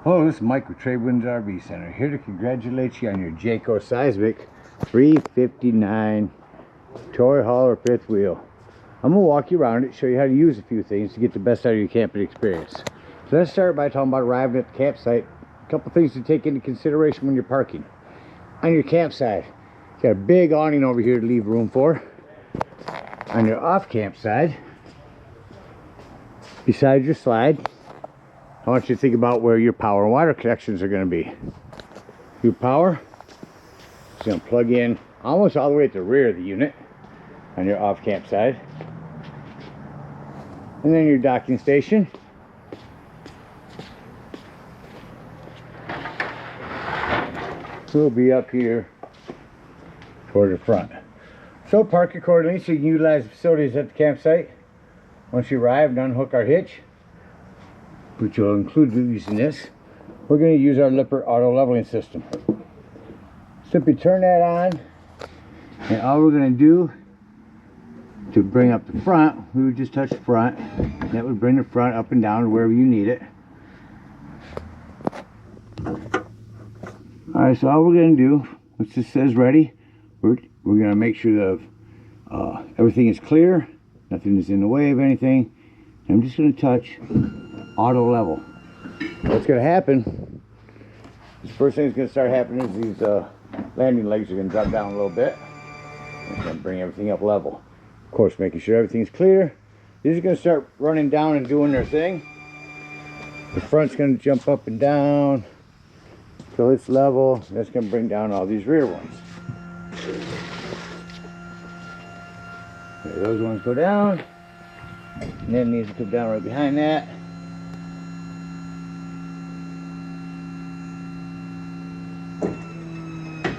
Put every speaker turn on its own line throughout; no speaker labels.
Hello, this is Mike with TradeWinds RV Center, here to congratulate you on your Jayco Seismic 359 toy hauler fifth wheel. I'm going to walk you around it, show you how to use a few things to get the best out of your camping experience. So let's start by talking about arriving at the campsite. A couple things to take into consideration when you're parking. On your campsite, you got a big awning over here to leave room for. On your off campsite, beside your slide, I want you to think about where your power and water connections are going to be. Your power is going to plug in almost all the way at the rear of the unit on your off campsite. And then your docking station will be up here toward the front. So park accordingly so you can utilize the facilities at the campsite. Once you arrive and unhook our hitch, which will include using this, we're going to use our Lipper auto leveling system. Simply turn that on, and all we're going to do to bring up the front, we would just touch the front. That would bring the front up and down to wherever you need it. Alright, so all we're going to do, once this says ready, we're going to make sure that everything is clear, nothing is in the way of anything. I'm just going to touch auto level. What's going to happen, the first thing that's going to start happening is these landing legs are going to drop down a little bit. It's going to bring everything up level. Of course, making sure everything's clear. These are going to start running down and doing their thing. The front's going to jump up and down till it's level. That's going to bring down all these rear ones. Okay, those ones go down, and then these will come down right behind that.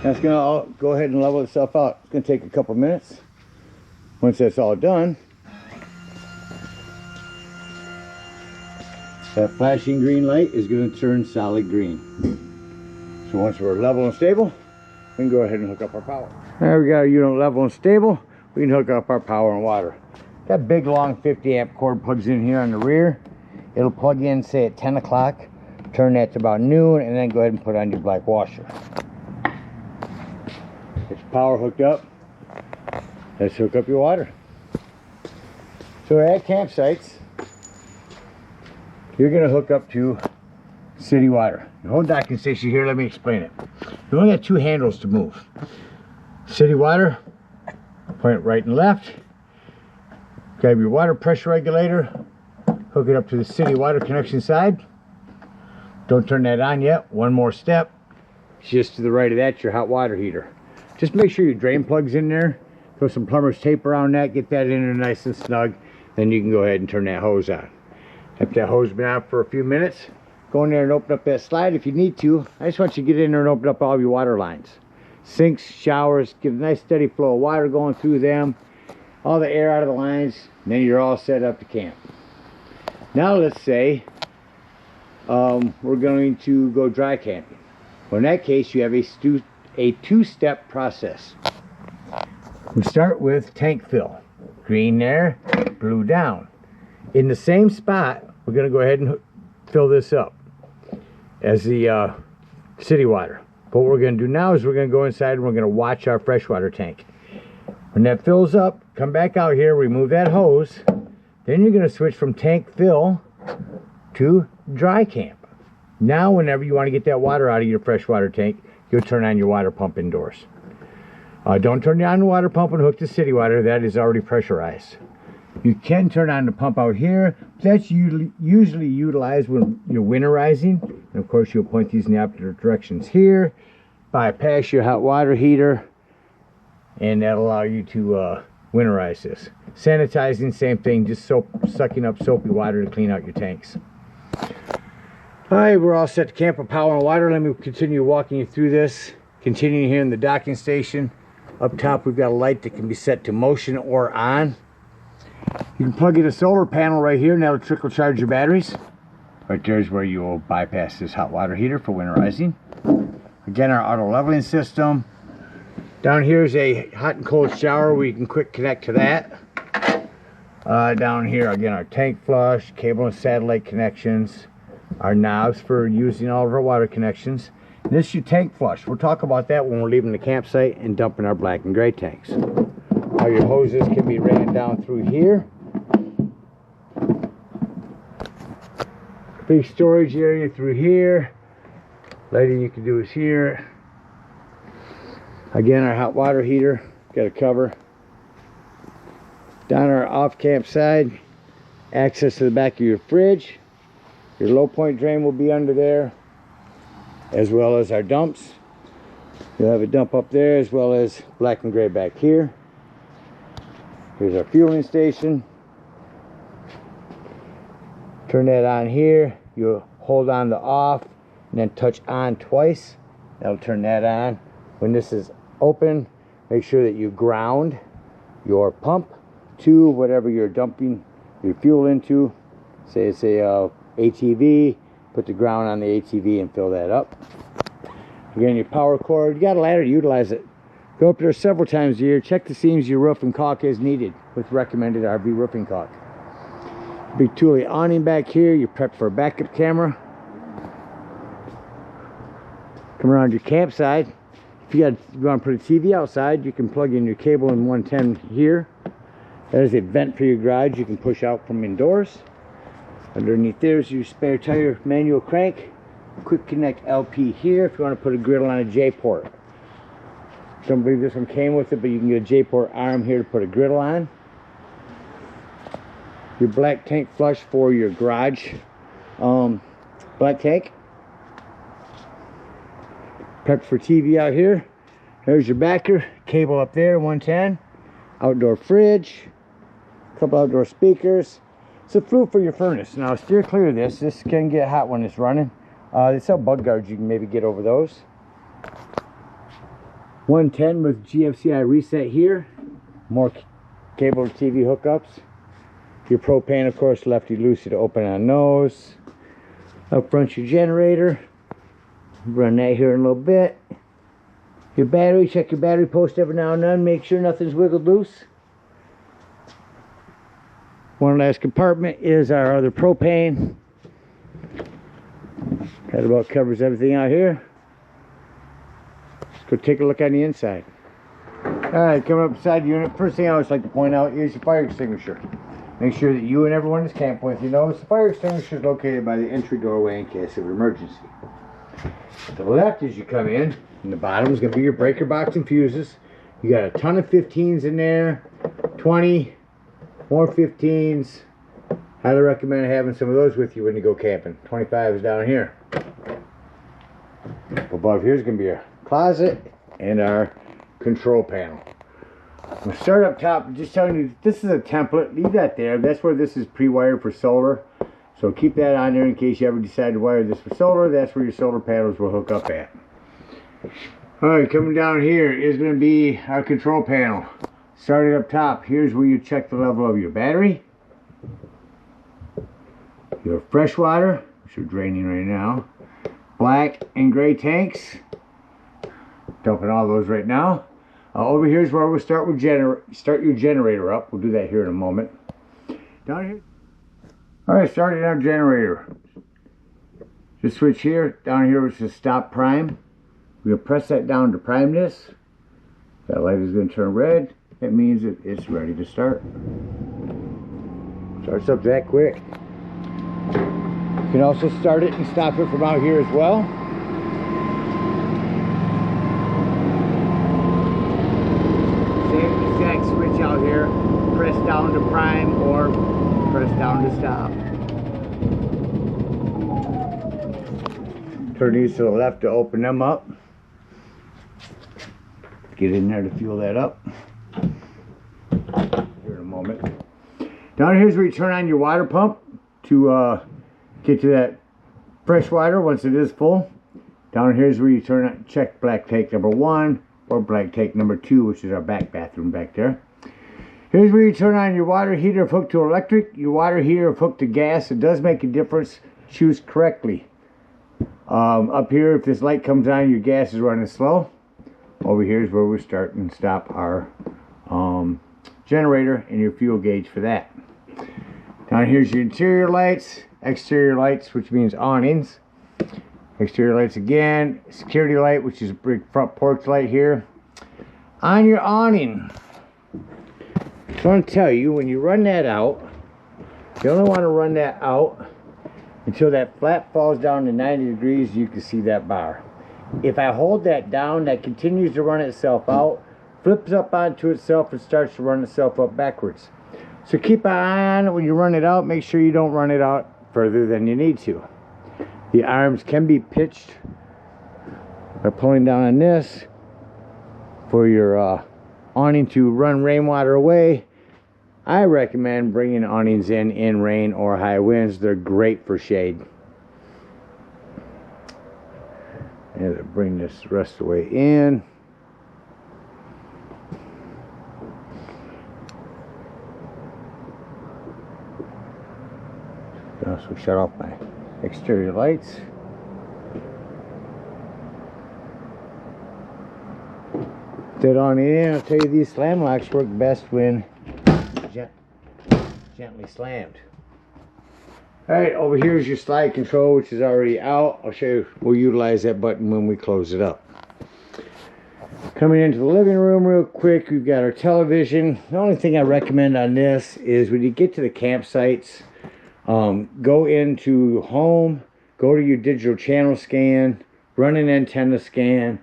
Now it's going to all go ahead and level itself out. It's going to take a couple minutes. Once that's all done, that flashing green light is going to turn solid green. So once we're level and stable, we can go ahead and hook up our power. There we got our unit level and stable. We can hook up our power and water. That big long 50 amp cord plugs in here on the rear. It'll plug in, say, at 10 o'clock. Turn that to about noon, and then go ahead and put on your black washer. Get your power hooked up. Let's hook up your water. So at campsites, you're going to hook up to city water. Your whole docking station here, let me explain it. You only got two handles to move. City water, point it right and left. Grab your water pressure regulator, hook it up to the city water connection side. Don't turn that on yet. One more step. Just to the right of that, your hot water heater. Just make sure your drain plug's in there. Throw some plumber's tape around that, get that in there nice and snug. Then you can go ahead and turn that hose on. After that hose has been on for a few minutes, go in there and open up that slide if you need to. I just want you to get in there and open up all your water lines. Sinks, showers, get a nice steady flow of water going through them. All the air out of the lines, and then you're all set up to camp. Now let's say we're going to go dry camping. Well, in that case, you have a two-step process. We start with tank fill. Green there, blue down. In the same spot, we're going to go ahead and fill this up as the city water. But what we're going to do now is we're going to go inside and we're going to watch our freshwater tank. When that fills up, come back out here, remove that hose. Then you're going to switch from tank fill to dry camp. Now, whenever you want to get that water out of your freshwater tank, you'll turn on your water pump indoors. Don't turn on the water pump and hook to city water. That is already pressurized. You can turn on the pump out here. That's usually utilized when you're winterizing. And of course, you'll point these in the opposite directions here. Bypass your hot water heater. And that'll allow you to winterize this. Sanitizing, same thing. Just sucking up soapy water to clean out your tanks. Alright, we're all set to camp with power and water. Let me continue walking you through this. Continuing here in the docking station. Up top, we've got a light that can be set to motion or on. You can plug in a solar panel right here, and that'll trickle charge your batteries. Right there's where you will bypass this hot water heater for winterizing. Again, our auto leveling system. Down here is a hot and cold shower where you can quick connect to that. Down here, again, our tank flush, cable and satellite connections. our knobs for using all of our water connections. This is your tank flush. We'll talk about that when we're leaving the campsite and dumping our black and gray tanks. How your hoses can be ran down through here. Big storage area through here. Lighting you can do is here. Again, our hot water heater, got a cover. Down our off camp side, access to the back of your fridge. Your low point drain will be under there, as well as our dumps. You'll have a dump up there, as well as black and gray back here. Here's our fueling station. Turn that on here. You'll hold on the off and then touch on twice. That'll turn that on. When this is open, make sure that you ground your pump to whatever you're dumping your fuel into. Say it's a ATV, put the ground on the ATV and fill that up. Again, your power cord, you got a ladder to utilize it. Go up there several times a year, check the seams of your roof and caulk as needed with recommended RV roofing caulk. Big Thule awning back here, you're prepped for a backup camera. Come around your campsite. If you want to put a TV outside, you can plug in your cable in 110 here. That is a vent for your garage you can push out from indoors. Underneath there's your spare tire manual crank. Quick connect LP here if you want to put a griddle on a J-port. Don't believe this one came with it, but you can get a J-port arm here to put a griddle on. Your black tank flush for your garage black tank. Prepped for TV out here. There's your backer, cable up there, 110. Outdoor fridge, a couple outdoor speakers. It's a flue for your furnace. Now steer clear of this. This can get hot when it's running. They sell bug guards, you can maybe get over those. 110 with GFCI reset here. More cable to TV hookups. Your propane, of course, lefty loosey to open on those. Up front, your generator. Run that here in a little bit. Your battery, check your battery post every now and then. Make sure nothing's wiggled loose. One last compartment is our other propane. That about covers everything out here. Let's go take a look on the inside. Alright, coming up beside the unit, first thing I always like to point out is your fire extinguisher. Make sure that you and everyone that's camping with you knows the fire extinguisher is located by the entry doorway in case of emergency. To the left as you come in the bottom is going to be your breaker box and fuses. You got a ton of 15s in there, 20, more 15s. Highly recommend having some of those with you when you go camping. 25 is down here. Above here is going to be our closet and our control panel. We'll start up top, just telling you this is a template. Leave that there. That's where this is pre-wired for solar. So keep that on there in case you ever decide to wire this for solar. That's where your solar panels will hook up at. Alright, coming down here is going to be our control panel. Starting up top, here's where you check the level of your battery. Your fresh water, which are draining right now. Black and gray tanks. Dumping all those right now. Over here is where we'll start with start your generator up. We'll do that here in a moment. Down here. Alright, starting our generator. Just switch here. Down here is the stop prime. We're going to press that down to prime this. That light is going to turn red. That means that it's ready to start. Starts up that quick. You can also start it and stop it from out here as well. Same exact switch out here. Press down to prime or press down to stop. Turn these to the left to open them up. Get in there to fuel that up. Here in a moment. Down here is where you turn on your water pump to get to that fresh water once it is full. Down here is where you check black tank number 1 or black tank number 2, which is our back bathroom back there. Here's where you turn on your water heater if hooked to electric, your water heater if hooked to gas. It does make a difference. Choose correctly. Up here, if this light comes on, your gas is running slow. Over here is where we start and stop our generator and your fuel gauge for that. Down here's your interior lights. exterior lights, which means awnings. Exterior lights again, security light, which is a big front porch light here. On your awning, I want to tell you, when you run that out, you only want to run that out until that flap falls down to 90 degrees. You can see that bar. If I hold that down, that continues to run itself out, flips up onto itself, and starts to run itself up backwards. So keep an eye on it when you run it out. Make sure you don't run it out further than you need to. The arms can be pitched by pulling down on this for your awning to run rainwater away. I recommend bringing awnings in rain or high winds. They're great for shade. And bring this rest of the way in. So shut off my exterior lights. That on in, I'll tell you, these slam locks work best when gently slammed. Alright, over here is your slide control, which is already out. I'll show you, we'll utilize that button when we close it up. Coming into the living room real quick, we've got our television. The only thing I recommend on this is when you get to the campsites, go into home, go to your digital channel scan, run an antenna scan,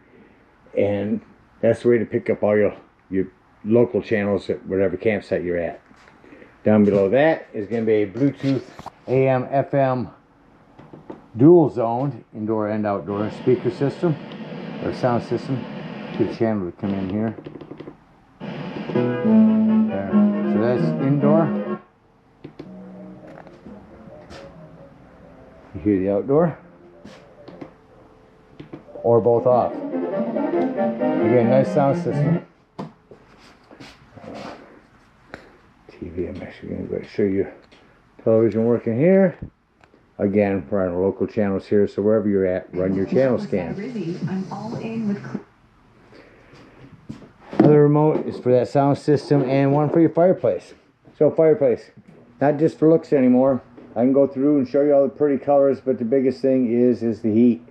and that's the way to pick up all your local channels at whatever campsite you're at. Down below that is going to be a Bluetooth AM FM dual zoned indoor and outdoor speaker system or sound system. Good channel to come in here. There. So that's indoor. You hear the outdoor, or both off. Again, nice sound system. TV, I'm actually going to show you television working here. Again, we're on local channels here, so wherever you're at, run your channel scan. Another remote is for that sound system, and one for your fireplace. So fireplace, not just for looks anymore. I can go through and show you all the pretty colors, but the biggest thing is the heat.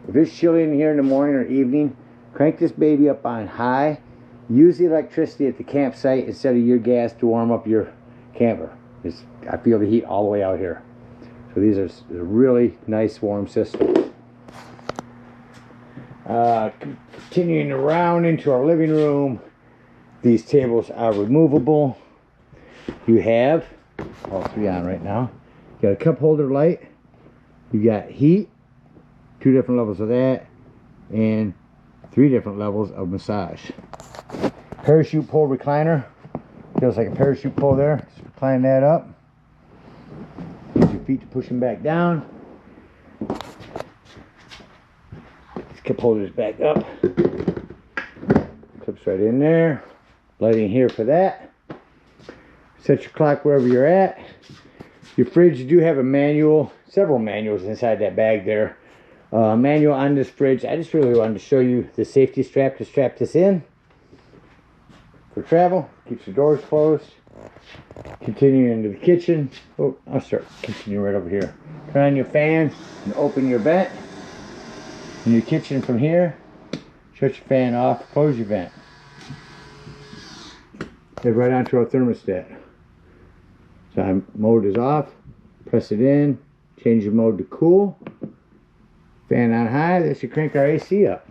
If it's chilly in here in the morning or evening, crank this baby up on high. Use the electricity at the campsite instead of your gas to warm up your camper. I feel the heat all the way out here. So these are really nice warm systems. Continuing around into our living room, these tables are removable. You have all three on right now. You got a cup holder light. You got heat, 2 different levels of that, and 3 different levels of massage. Parachute pole recliner. Feels like a parachute pole there. Just recline that up. Use your feet to push them back down. This cup holder's back up. Clips right in there. Lighting here for that. Set your clock wherever you're at. Your fridge, you do have a manual, several manuals inside that bag there. Manual on this fridge. I just really wanted to show you the safety strap to strap this in for travel. Keeps the doors closed. Continuing into the kitchen. Oh, I'll start continuing right over here. Turn on your fan and open your vent. In your kitchen from here, shut your fan off, close your vent. Head right onto our thermostat. Time mode is off. Press it in. Change your mode to cool. Fan on high. That should crank our AC up.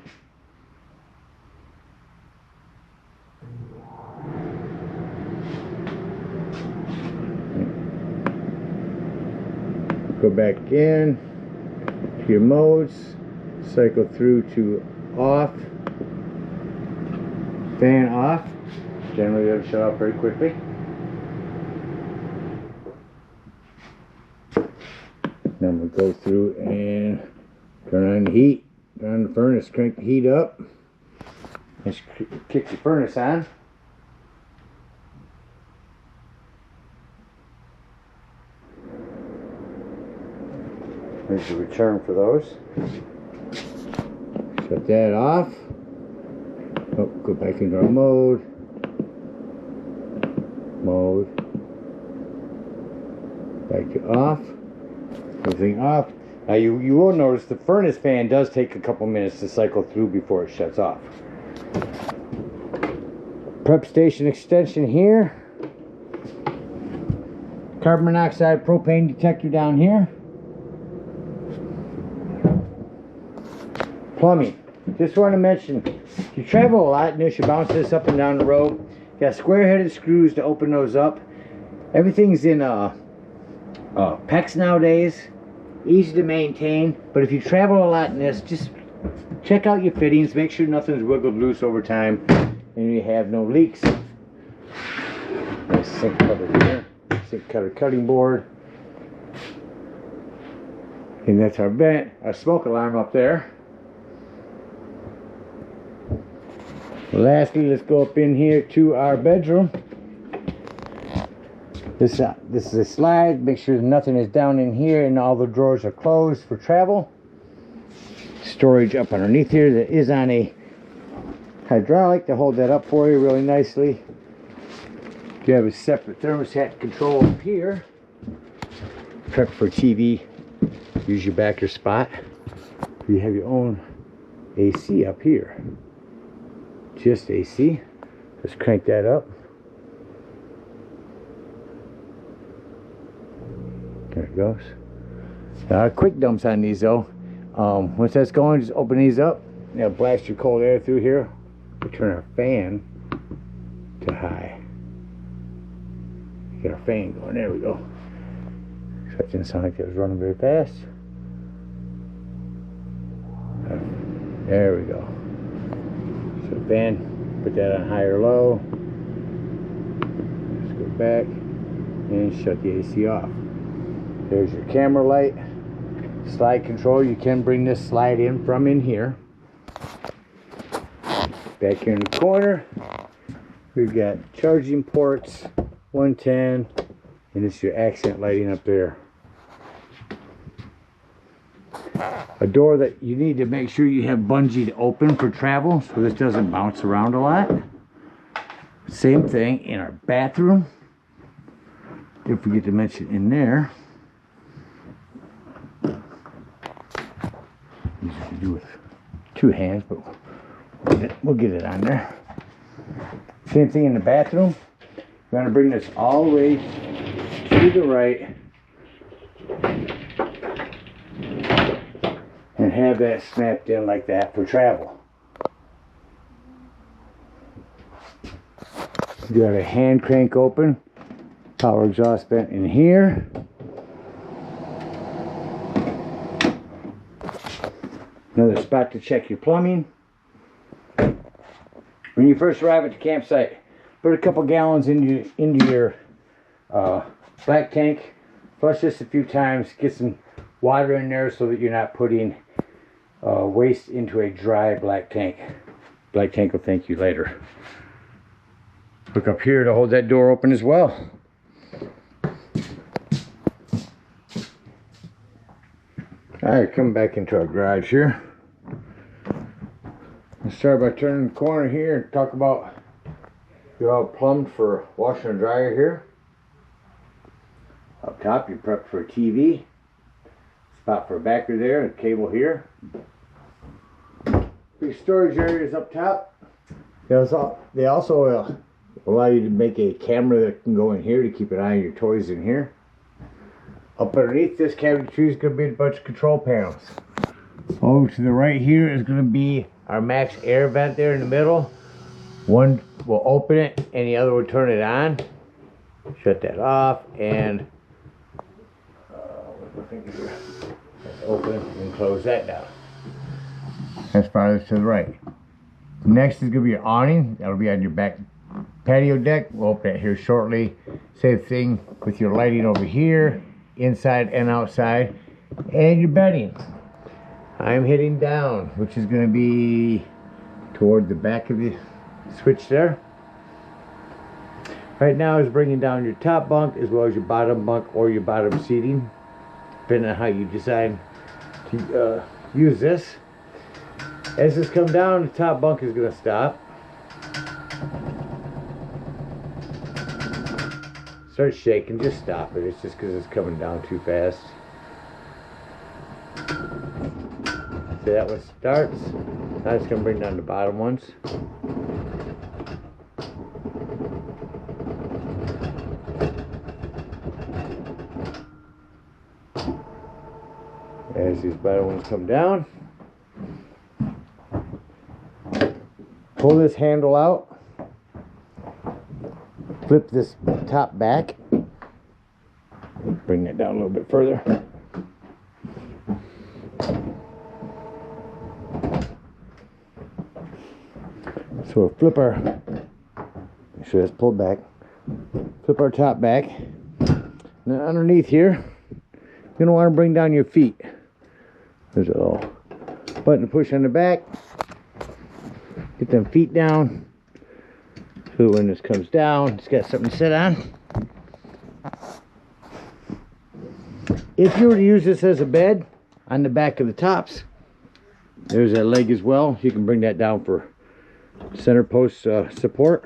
Go back in to your modes. Cycle through to off. Fan off. Generally it'll shut off very quickly. Then we'll go through and turn on the heat, turn on the furnace, crank the heat up. Let's kick the furnace on. There's the return for those. Shut that off. Oh, go back into our mode. Mode. Back to off. Everything off. Now you will notice the furnace fan does take a couple minutes to cycle through before it shuts off. Prep station extension here. Carbon monoxide propane detector down here. Plumbing. Just want to mention, if you travel a lot and you should bounce this up and down the road, you got square-headed screws to open those up. Everything's in PEX nowadays. Easy to maintain, but if you travel a lot in this, just check out your fittings, make sure nothing's wiggled loose over time and you have no leaks. Nice sink cover here, sink cutter cutting board, and that's our vent, our smoke alarm up there. Lastly, let's go up in here to our bedroom. This is a slide. Make sure nothing is down in here and all the drawers are closed for travel. Storage up underneath here that is on a hydraulic to hold that up for you really nicely. You have a separate thermostat control up here. Prep for TV. Use your backer spot. You have your own AC up here. Just AC. Let's crank that up. There it goes. Quick dumps on these though. Once that's going, just open these up. Now blast your cold air through here. We turn our fan to high. Get our fan going. There we go. So that didn't sound like it was running very fast. There we go. So fan, put that on high or low. Let's go back and shut the AC off. There's your camera light. Slide control. You can bring this slide in from in here. Back here in the corner, we've got charging ports, 110, and it's your accent lighting up there. A door that you need to make sure you have bungeed open for travel so this doesn't bounce around a lot. Same thing in our bathroom. Didn't forget to mention in there. Easy to do with two hands, but we'll get it on there. Same thing in the bathroom. You're going to bring this all the way to the right and have that snapped in like that for travel. You got a hand crank open, power exhaust vent in here. Another spot to check your plumbing. When you first arrive at the campsite, put a couple gallons into your black tank. Flush this a few times. Get some water in there so that you're not putting waste into a dry black tank. Black tank will thank you later. Look up here to hold that door open as well. Alright, coming back into our garage here. Let's start by turning the corner here and talk about you're all plumbed for washer and dryer here. Up top, you prep for a TV. Spot for a backer there, and a cable here. Big storage areas up top. They also allow you to make a camera that can go in here to keep an eye on your toys in here. Up underneath this cavity tree is going to be a bunch of control panels. Over to the right here is going to be our max air vent there in the middle. One will open it and the other will turn it on. Shut that off and open and close that down. That's farthest to the right. Next is going to be your awning. That'll be on your back patio deck. We'll open that here shortly. Same thing with your lighting over here, inside and outside, and your bedding. I'm hitting down, which is going to be toward the back of the switch there. Right now is bringing down your top bunk as well as your bottom bunk or your bottom seating, depending on how you decide to use this. As this comes down, the top bunk is going to stop. Start shaking, just stop it. It's just because it's coming down too fast. So that one starts. Now it's going to bring down the bottom ones. As these bottom ones come down, pull this handle out, flip this top back, bring that down a little bit further. So we'll flip our, make sure that's pulled back, flip our top back. Now underneath here, you're going to want to bring down your feet. There's a little button to push on the back. Get them feet down. So when this comes down, it's got something to sit on. If you were to use this as a bed on the back of the tops, there's that leg as well. You can bring that down for center post support.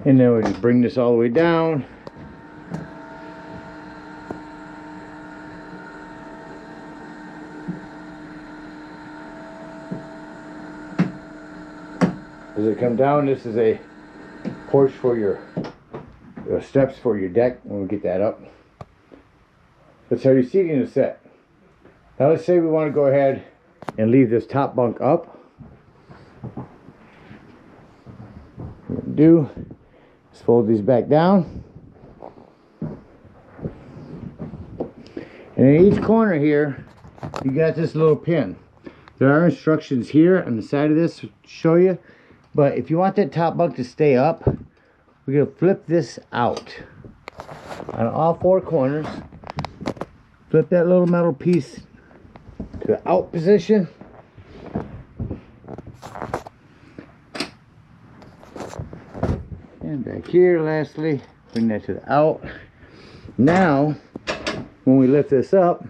And then we'll just bring this all the way down. As it comes down, this is a porch for your steps for your deck when we get that up. That's how your seating is set. Now let's say we want to go ahead and leave this top bunk up. What we're going to do is fold these back down. And in each corner here, you got this little pin. There are instructions here on the side of this to show you. But if you want that top bunk to stay up, we're going to flip this out on all four corners. Flip that little metal piece to the out position. And back here, lastly, bring that to the out. Now, when we lift this up,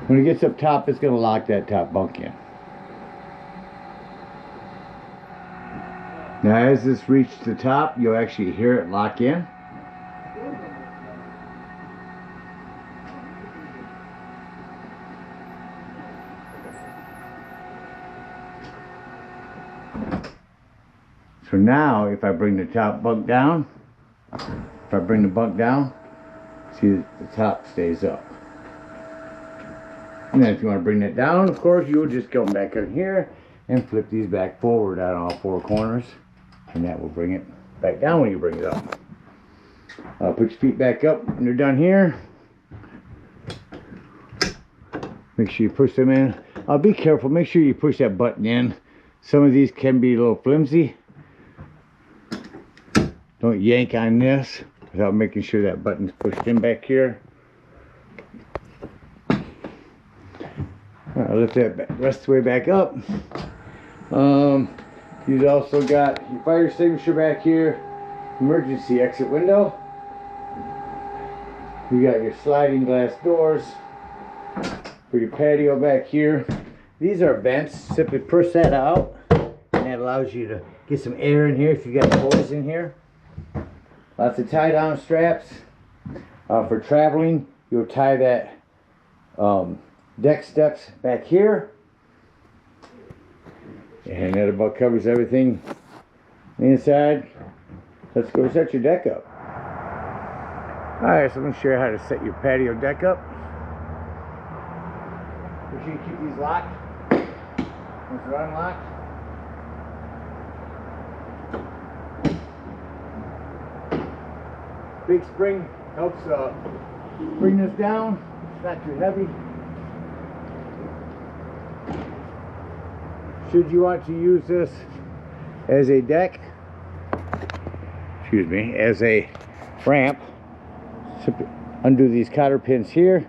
when it gets up top, it's going to lock that top bunk in. Now as this reaches the top, you'll actually hear it lock in. So now if I bring the top bunk down, see the top stays up. And then if you want to bring that down, of course, you'll just go back in here and flip these back forward on all four corners. And that will bring it back down when you bring it up. Put your feet back up when you're done here. Make sure you push them in. Be careful, make sure you push that button in. Some of these can be a little flimsy. Don't yank on this without making sure that button's pushed in back here. Lift that back, rest of the way back up. You've also got your fire extinguisher back here, emergency exit window. You got your sliding glass doors for your patio back here. These are vents. Simply push that out, and that allows you to get some air in here if you got boys in here. Lots of tie-down straps. For traveling, you'll tie that deck steps back here, and that about covers everything inside. Let's go set your deck up. Alright, so I'm going to show you how to set your patio deck up. Make sure you keep these locked once they're unlocked. Big spring helps bring this down. It's not too heavy. Should you want to use this as a deck, as a ramp, undo these cotter pins here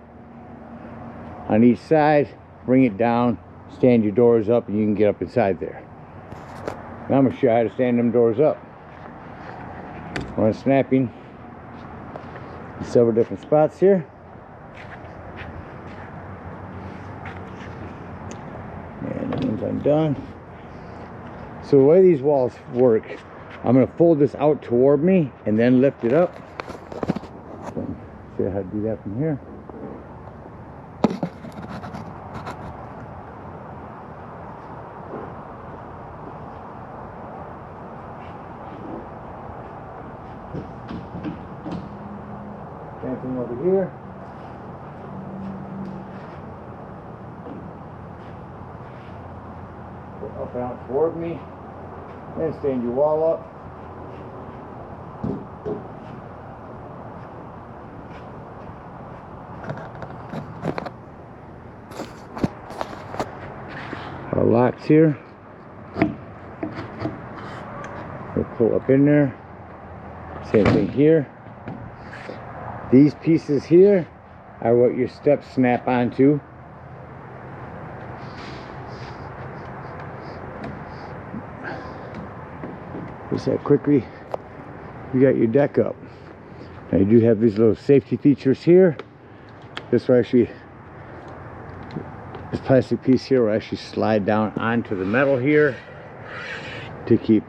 on each side, bring it down, stand your doors up, and you can get up inside there. Now I'm going to show you how to stand them doors up. One snapping several different spots here. And that one's undone. So the way these walls work, I'm going to fold this out toward me and then lift it up. Show you how to do that from here. Same thing over here. Go up and out toward me. Then stand your wall up. Our locks here. We'll pull up in there. Same thing here. These pieces here are what your steps snap onto. Just that quickly, you got your deck up. Now you do have these little safety features here. This will actually, this plastic piece here will actually slide down onto the metal here to keep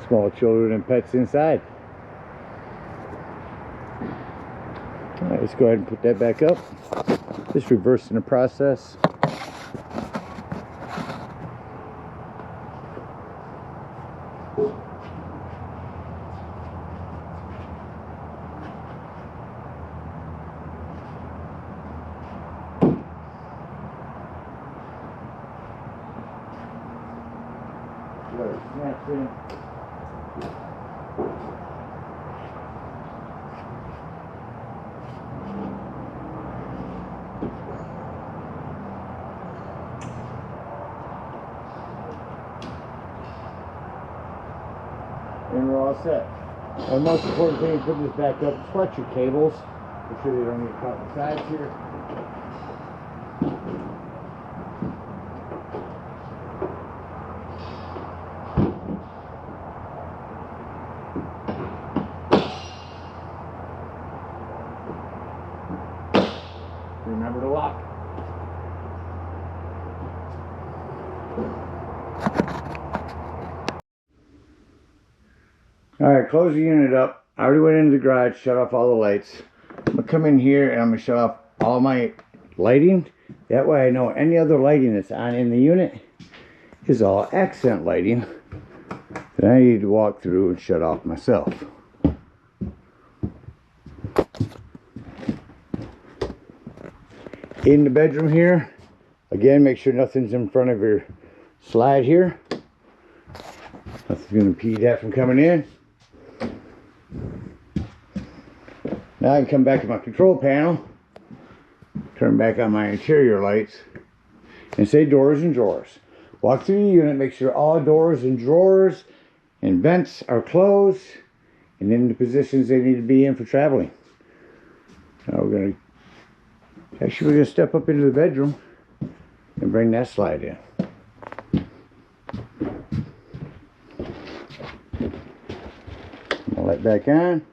small children and pets inside. All right, let's go ahead and put that back up. Just reversing the process. Snaps in. And we're all set. The most important thing is putting this back up is watch your cables. Make sure they don't get caught in the sides here. Remember to lock. Alright, close the unit up. I already went into the garage, shut off all the lights. I'm going to come in here and I'm going to shut off all my lighting. That way I know any other lighting that's on in the unit is all accent lighting that I need to walk through and shut off myself. In the bedroom here, again, make sure nothing's in front of your slide here. Nothing's going to impede that from coming in. Now I can come back to my control panel, turn back on my interior lights, and say doors and drawers. Walk through the unit, make sure all doors and drawers and vents are closed and in the positions they need to be in for traveling. Now we're going to step up into the bedroom and bring that slide in. I'll let back on.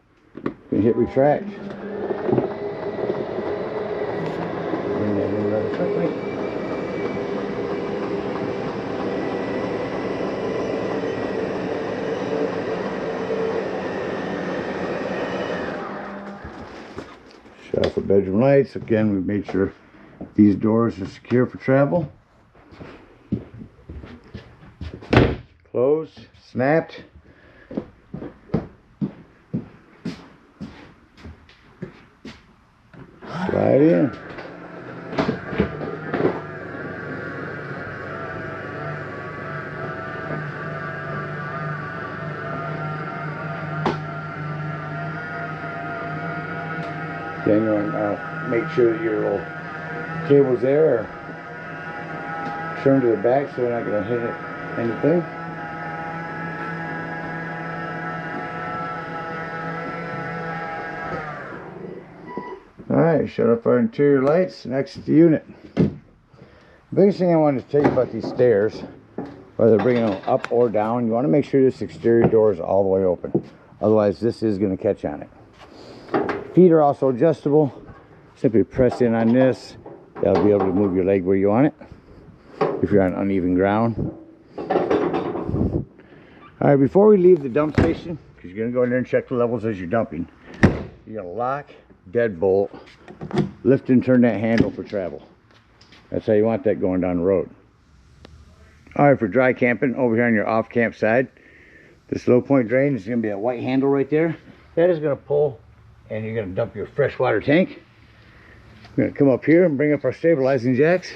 Gonna hit retract. Bring that in rather quickly. Shut off the bedroom lights. Again, we made sure these doors are secure for travel. Closed, snapped. Slide in. Then you want to make sure that your little cable's there are turned to the back so they're not going to hit anything. Alright, shut off our interior lights next to the unit. The biggest thing I wanted to tell you about these stairs, whether bringing them up or down, you want to make sure this exterior door is all the way open. Otherwise, this is going to catch on it. Feet are also adjustable. Simply press in on this. That'll be able to move your leg where you want it if you're on uneven ground. All right, before we leave the dump station, because you're going to go in there and check the levels as you're dumping, you're going to lock, deadbolt, lift and turn that handle for travel. That's how you want that going down the road. All right, for dry camping, over here on your off camp side, this low point drain is going to be a white handle right there. That is going to pull, and you're going to dump your freshwater tank. We're going to come up here and bring up our stabilizing jacks.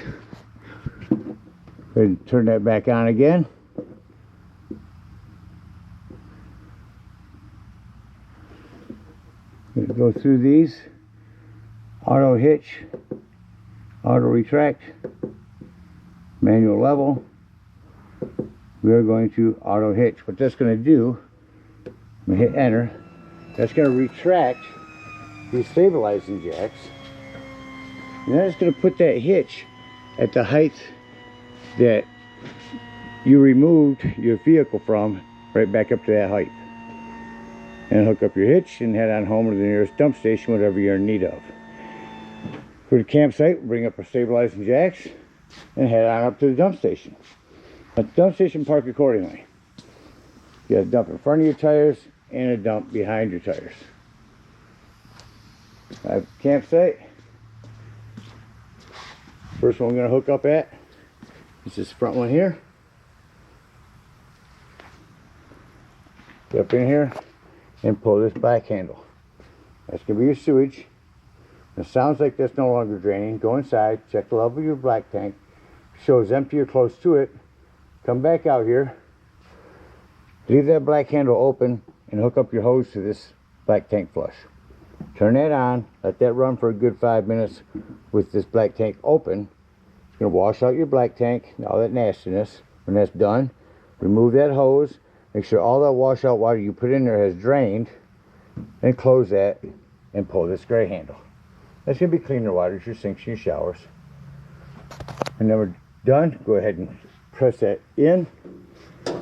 Go ahead and turn that back on again. Going to go through these. Auto hitch, auto retract, manual level. We are going to auto hitch. What that's going to do, I'm going to hit enter. That's going to retract these stabilizing jacks. And then it's going to put that hitch at the height that you removed your vehicle from, right back up to that height. And hook up your hitch and head on home to the nearest dump station, whatever you're in need of. For the campsite, bring up our stabilizing jacks and head on up to the dump station. At the dump station, park accordingly. You got a dump in front of your tires and a dump behind your tires. I have a campsite. First one we're going to hook up at is this front one here. Get up in here and pull this back handle. That's going to be your sewage. It sounds like that's no longer draining. Go inside, check the level of your black tank. Shows empty or close to it. Come back out here. Leave that black handle open and hook up your hose to this black tank flush. Turn that on. Let that run for a good 5 minutes with this black tank open. It's going to wash out your black tank, all that nastiness. When that's done, remove that hose. Make sure all that washout water you put in there has drained. And close that and pull this gray handle. That's going to be cleaner water. It's your sinks and your showers. And then we're done. Go ahead and press that in. If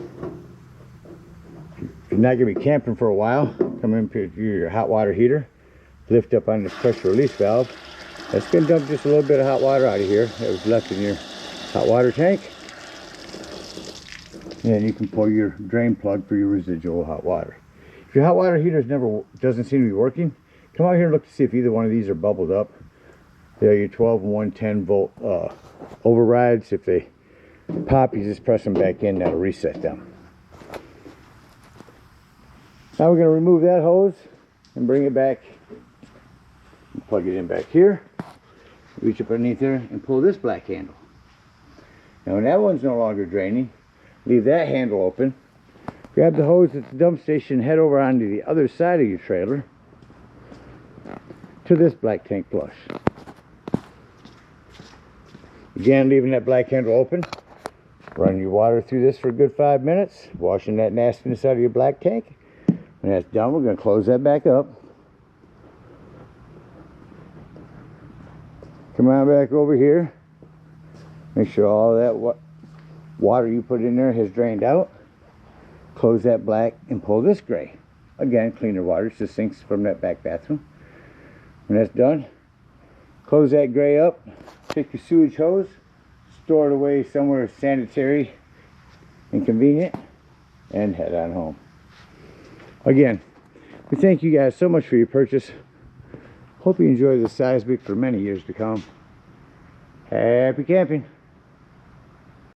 you're not going to be camping for a while, come in to your hot water heater. Lift up on this pressure release valve. That's going to dump just a little bit of hot water out of here that was left in your hot water tank. And then you can pull your drain plug for your residual hot water. If your hot water heater doesn't seem to be working, come out here and look to see if either one of these are bubbled up. They're your 12 and 110 volt overrides. If they pop, you just press them back in, that'll reset them. Now we're going to remove that hose and bring it back. Plug it in back here. Reach up underneath there and pull this black handle. Now when that one's no longer draining, leave that handle open. Grab the hose at the dump station, head over onto the other side of your trailer to this black tank flush. Again, leaving that black handle open. Run your water through this for a good 5 minutes, washing that nastiness out of your black tank. When that's done, we're going to close that back up. Come on back over here. Make sure all that water you put in there has drained out. Close that black and pull this gray. Again, cleaner water. It's the sinks from that back bathroom. When that's done, close that gray up. Take your sewage hose, store it away somewhere sanitary and convenient, and head on home. Again, we thank you guys so much for your purchase. Hope you enjoy the Seismic for many years to come. Happy camping.